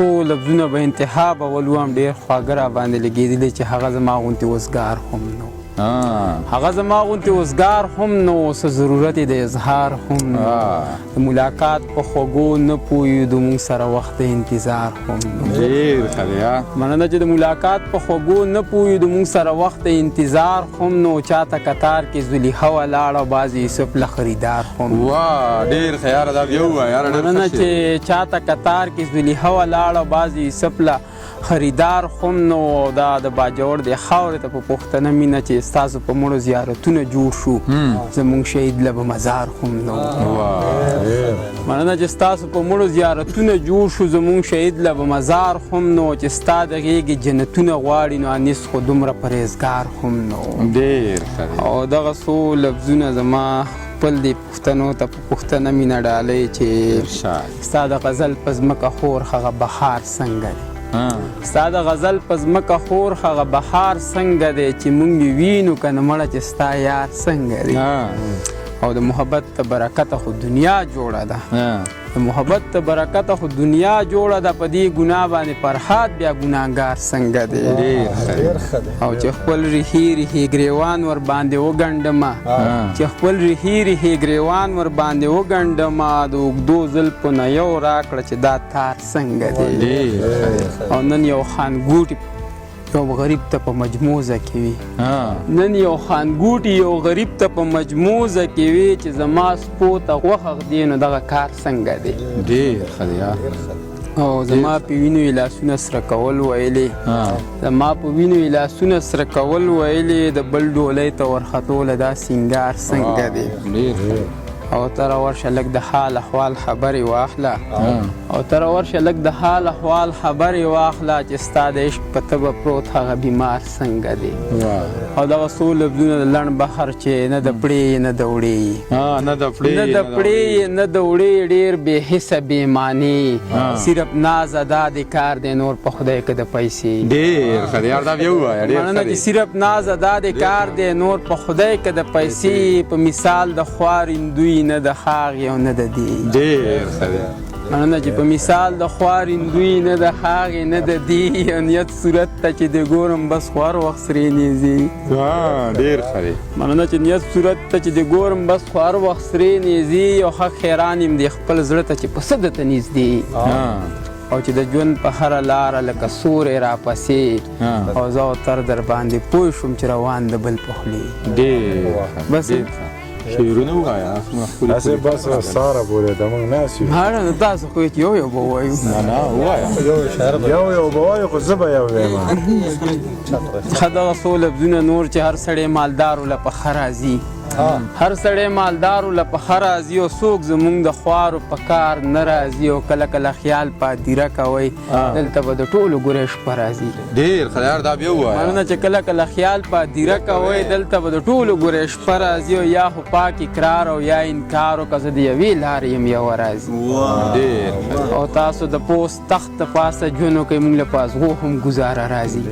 څو لفظونه به انتها به ولوم ډېر خواږه را باندې لګېدلي چې هغه زما غوندې وزګار هم نو هغه زما غوندې وزګار هم نو څه ضرورت یې د اظهار هم نو د ملاقات په خوږو نه پوهېدو موږ سره وخت د انتظار هم نو ډېر ښه دی مننه چې د ملاقات په خوږو نه پوهېدو موږ سره وخت د انتظار هم نو چاته کتار کې زلیخه ولاړه بعضې یوسف له خریدار هم واه ډېر ښه یاره دا بیا ووایه یاره ډېر مننه چې چاته کتار کې زلیخه ولاړه بعضې یوسف له خریدار هم نو او دا د باجوړ د خاورې ته په پښتنه مینه چې ستاسو په مړو زیارتونه جوړ شو زموږ شهید له به مزار هم نو مننه چې ستاسو په مړو زیارتونه جوړ شو زموږ شهید له به مزار هم نو چې ستا د غېږې جنتونه غواړي نو انیس خو دومره پرهیزګار هم نو ډېر ښه او دغه څو لفظونه زما خپل دې پښتنو ته په پښتنه مینه ډالۍ چې ستا د غزل په ځمکه خور هغه بهار څنګه دی ستا د غزل په ځمکه خور هغه بهار څنګه دی چې موږ یې وینو که نه مړه چې ستا یار څنګه دی او د محبت ته برکته خو دنیا جوړه ده د محبت ته برکته خو دنیا جوړه ده په دې ګناه باندې فرهاد بیا ګناهګار څنګه دی او چې خپل ریحي ریحي ګریوان ور باندې وګنډمه چې خپل ریحي ریحي ګریوان ور باندې وګنډمه د اوږدو زلفو نه یو راکړه چې دا تار څنګه دی او نن یو خانګوټي یو غریب ته په مجموعه کې وي نن یو خانګوټي یو غریب ته په مجموعه کې وي چې زما سپو ته غوښه ږدي نو دغه کار څنګه دی ډېر ښه دی او زما په وینو یې لاسونه سره کول ویلې زما په وینو یې لاسونه سره کول ویلې د بل ډولۍ ته ورختوله دا سینګار څنګه دی او تر ورشه لږ د حال احوال خبرې واخله او تر ورشه لږ د حال احوال خبرې واخله چې ستا د عشق په تبه پروت هغه بیمار څنګه دی او دغه څو لفظونه د لنډ بحر چې نه د پړې نه د وړې نه د پړې نه د وړې ډېر بې حسه بې معنې صرف ناز ادا د کار دی نور په خدای که د پیسې ډېر ښه دی یار دا بیا ووایه ډېر ښه دی صرف ناز ادا د کار دی نور په خدای که د پیسې په مثال د خوارندوی نه د هاغې او نه د دې ډېر ښه دی مننه چې په مثال د خوارندوی نه د هاغې نه د دې نیت صورت ته چې د ګورم بس خو هر وخت سرې نیزې ډېر ښه دی مننه چې نیت صورت ته چې د ګورم بس خو هر وخت سرې نیزې یو حق حیران یم د خپل زړه ته چې په څه درته نږدې او چې د ژوند په هره لاره لکه سوری راپسې او زه اوتر در باندې پوه شوم چې روان د بل په خولې ډېر بس شعرونه ووایه داسې بس ساره پورې ته موږ ناست یو نو تاسو خو یو یو به ووایو نه ووایه یو به وایو خو زه به یو وایم ښه دغه څو لفظونه نور چې هر سړی مالدارو له پخه راځي هر سړی مالدارو له پخه راځي او څوک زموږ د خوارو په کار نه راځي او کله کله خیال په هدیره کوئ دلته به د ټولو ګورې شپه راځي ډېر ښه یار دا بیا ووایه مننه چې کله کله خیال په هدیره کوئ دلته به د ټولو ګورې شپه راځي او یا خو پاک اقرار او یا انکار او که زه د یوې لارې یم یوه راځي او تاسو د پوست تخت د پاسه ژوند وکئ موږ له پازغو هم ګزاره راځي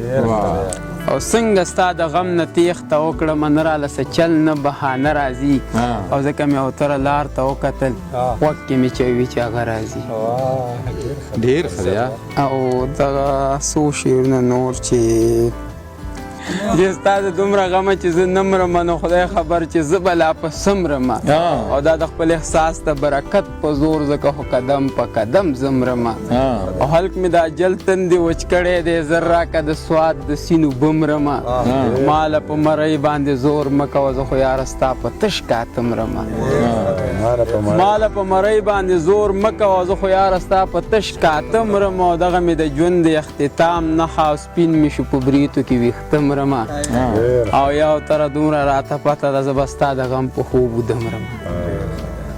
او څنګه ستا د غم نه تېښته وکړمه نه راله څه چل نه بهانه راځي او ځکه مې اوتره لار ته وکتل غوږ کې مې چې وي چې هغه راځي ډېر ښه دی او دغه څو شعرونه نور چې ستا د دومره غمه چې زه نه مرمه نو خدای خبر چې زه به لا په څه مرمه او دا د خپل احساس د برکت په زور ځکه خو قدم په قدم زه مرمه او هلک مې دا جل تندې وچ کړی دی زر راکه د سواد د سینو به مرمه ماله په مرۍ باندې زور مه کوه زه خو یاره ستا په تش کاته مرمه ماله په مرۍ باندې زور مه کوه زه خو یاره ستا په تش کاته مرمه او دغه مې د ژوند د اختتام نښه او سپین مې شو په بریتو کې ویښته او یا اوتره دومره راته پته ده زه به ستا د غم په خوب وده مرمه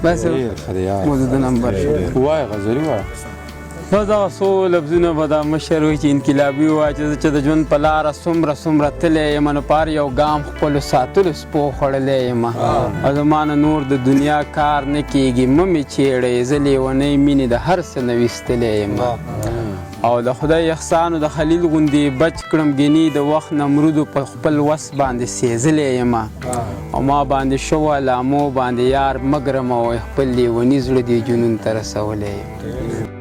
بس موضوع د نمبر ووایه غزلي ووایه بس دغه څو لفظونه به دا مشر وایي چې انقلابي ووایه چې د ژوند په لاره څومره څومره تللی یم نو په هر یو ګام خپلو ساتلو سپو خوړلی یم او زما نه نور د دنیا کار نه کېږي مه مې چیړئ زه لیونۍ مینې د هر څه نه ویستلی یم او د خدای احسان د خلیل غوندې بچ کړم ګینې د وخت نمرودو په خپل وس باندې سېزلی یم او ما باندې شوه لامو باندې یار مه ګرمه او خپل لیوني زړه دې جنون ته رسولی یم